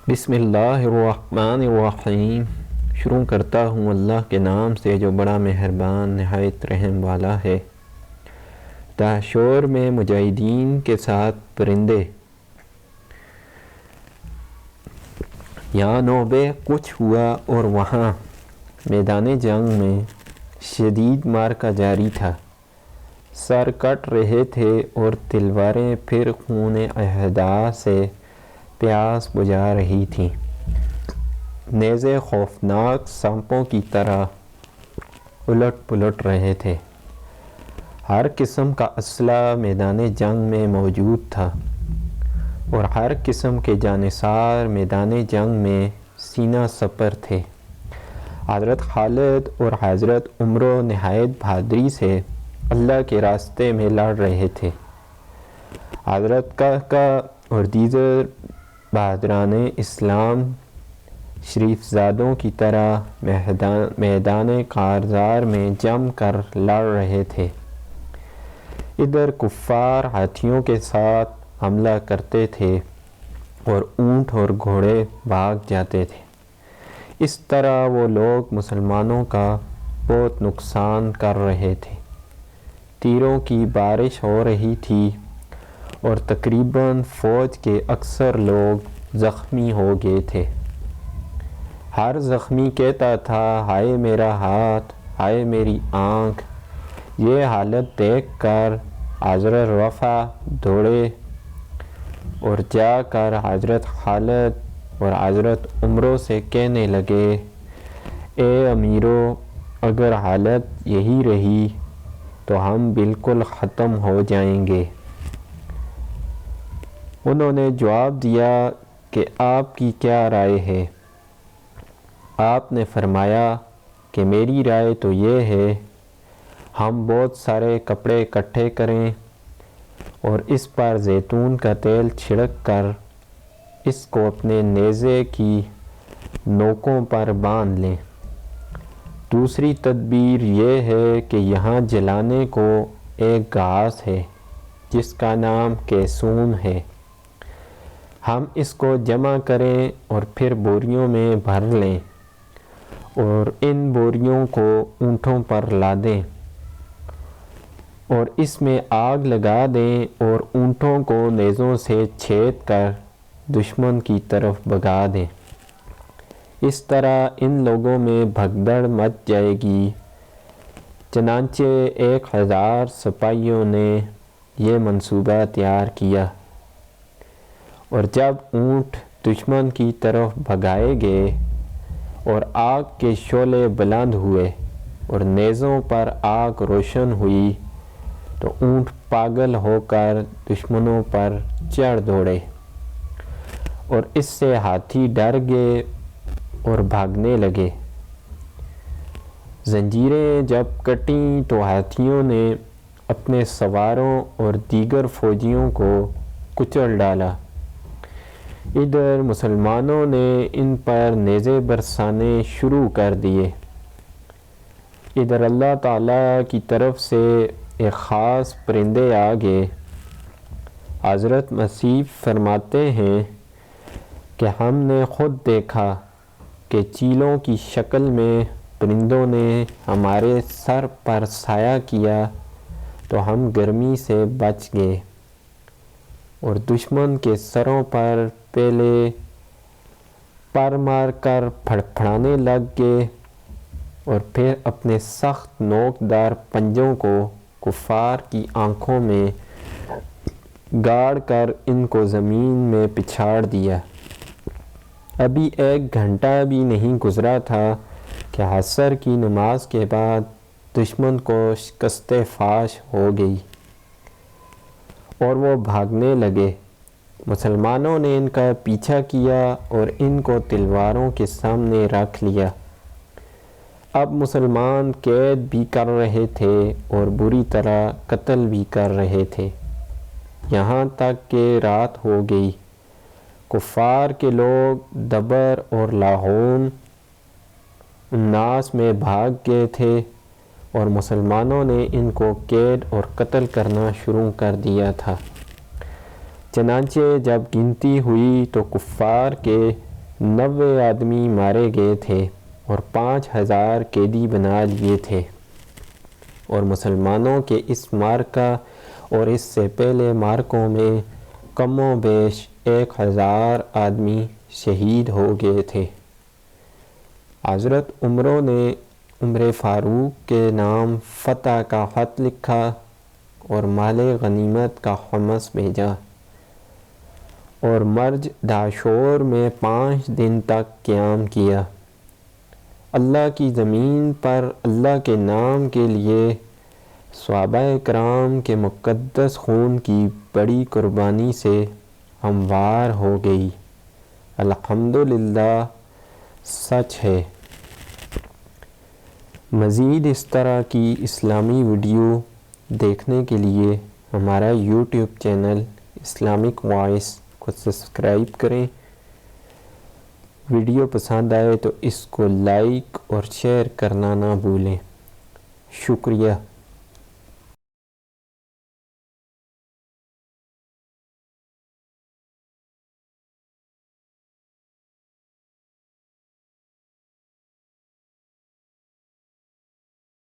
بسم اللہ الرحمن الرحیم۔ شروع کرتا ہوں اللہ کے نام سے جو بڑا مہربان نہایت رحم والا ہے۔ دہشور میں مجاہدین کے ساتھ پرندے، یہاں نوبے کچھ ہوا اور وہاں میدان جنگ میں شدید مارکا جاری تھا۔ سر کٹ رہے تھے اور تلواریں پھر خون اعداء سے پیاس بجھا رہی تھیں۔ نیزے خوفناک سانپوں کی طرح الٹ پلٹ رہے تھے۔ ہر قسم کا اسلحہ میدان جنگ میں موجود تھا اور ہر قسم کے جانثار میدان جنگ میں سینہ سپر تھے۔ حضرت خالد اور حضرت عمرو نہایت بہادری سے اللہ کے راستے میں لڑ رہے تھے۔ حضرت کہکہ اور دیگر بہادران اسلام شریف زادوں کی طرح میدان کارزار میں جم کر لڑ رہے تھے۔ ادھر کفار ہاتھیوں کے ساتھ حملہ کرتے تھے اور اونٹ اور گھوڑے بھاگ جاتے تھے۔ اس طرح وہ لوگ مسلمانوں کا بہت نقصان کر رہے تھے۔ تیروں کی بارش ہو رہی تھی اور تقریباً فوج کے اکثر لوگ زخمی ہو گئے تھے۔ ہر زخمی کہتا تھا، ہائے میرا ہاتھ، ہائے میری آنکھ۔ یہ حالت دیکھ کر حضرت رفع دوڑے اور جا کر حضرت خالد اور حضرت عمرو سے کہنے لگے، اے امیرو، اگر حالت یہی رہی تو ہم بالکل ختم ہو جائیں گے۔ انہوں نے جواب دیا کہ آپ کی کیا رائے ہے؟ آپ نے فرمایا کہ میری رائے تو یہ ہے، ہم بہت سارے کپڑے اکٹھے کریں اور اس پر زیتون کا تیل چھڑک کر اس کو اپنے نیزے کی نوکوں پر باندھ لیں۔ دوسری تدبیر یہ ہے کہ یہاں جلانے کو ایک گھاس ہے جس کا نام کیسون ہے۔ ہم اس کو جمع کریں اور پھر بوریوں میں بھر لیں اور ان بوریوں کو اونٹوں پر لادیں اور اس میں آگ لگا دیں اور اونٹوں کو نیزوں سے چھید کر دشمن کی طرف بھگا دیں۔ اس طرح ان لوگوں میں بھگدڑ مچ جائے گی۔ چنانچہ 1000 سپاہیوں نے یہ منصوبہ تیار کیا اور جب اونٹ دشمن کی طرف بھگائے گئے اور آگ کے شعلے بلند ہوئے اور نیزوں پر آگ روشن ہوئی تو اونٹ پاگل ہو کر دشمنوں پر چڑھ دوڑے اور اس سے ہاتھی ڈر گئے اور بھاگنے لگے۔ زنجیریں جب کٹیں تو ہاتھیوں نے اپنے سواروں اور دیگر فوجیوں کو کچل ڈالا۔ ادھر مسلمانوں نے ان پر نیزے برسانے شروع کر دیے۔ ادھر اللہ تعالیٰ کی طرف سے ایک خاص پرندے آ گئے۔ حضرت مسیح فرماتے ہیں کہ ہم نے خود دیکھا کہ چیلوں کی شکل میں پرندوں نے ہمارے سر پر سایہ کیا تو ہم گرمی سے بچ گئے اور دشمن کے سروں پر پہلے پر مار کر پھڑپھڑانے لگ گئے اور پھر اپنے سخت نوکدار پنجوں کو کفار کی آنکھوں میں گاڑ کر ان کو زمین میں پچھاڑ دیا۔ ابھی 1 گھنٹہ بھی نہیں گزرا تھا کہ عصر کی نماز کے بعد دشمن کو شکست فاش ہو گئی اور وہ بھاگنے لگے۔ مسلمانوں نے ان کا پیچھا کیا اور ان کو تلواروں کے سامنے رکھ لیا۔ اب مسلمان قید بھی کر رہے تھے اور بری طرح قتل بھی کر رہے تھے، یہاں تک کہ رات ہو گئی۔ کفار کے لوگ دبر اور لاہون الناس میں بھاگ گئے تھے اور مسلمانوں نے ان کو قید اور قتل کرنا شروع کر دیا تھا۔ چنانچہ جب گنتی ہوئی تو کفار کے 90 آدمی مارے گئے تھے اور 5000 قیدی بنا لیے تھے، اور مسلمانوں کے اس معرکہ اور اس سے پہلے معرکوں میں کم و بیش 1000 آدمی شہید ہو گئے تھے۔ حضرت عمر فاروق کے نام فتح کا خط لکھا اور مال غنیمت کا خمس بھیجا، اور مرج داشور میں 5 دن تک قیام کیا۔ اللہ کی زمین پر اللہ کے نام کے لیے صحابہ کرام کے مقدس خون کی بڑی قربانی سے ہموار ہو گئی۔ الحمدللہ سچ ہے۔ مزید اس طرح کی اسلامی ویڈیو دیکھنے کے لیے ہمارا یوٹیوب چینل اسلامک وائس کو سبسکرائب کریں۔ ویڈیو پسند آئے تو اس کو لائک اور شیئر کرنا نہ بھولیں۔ شکریہ۔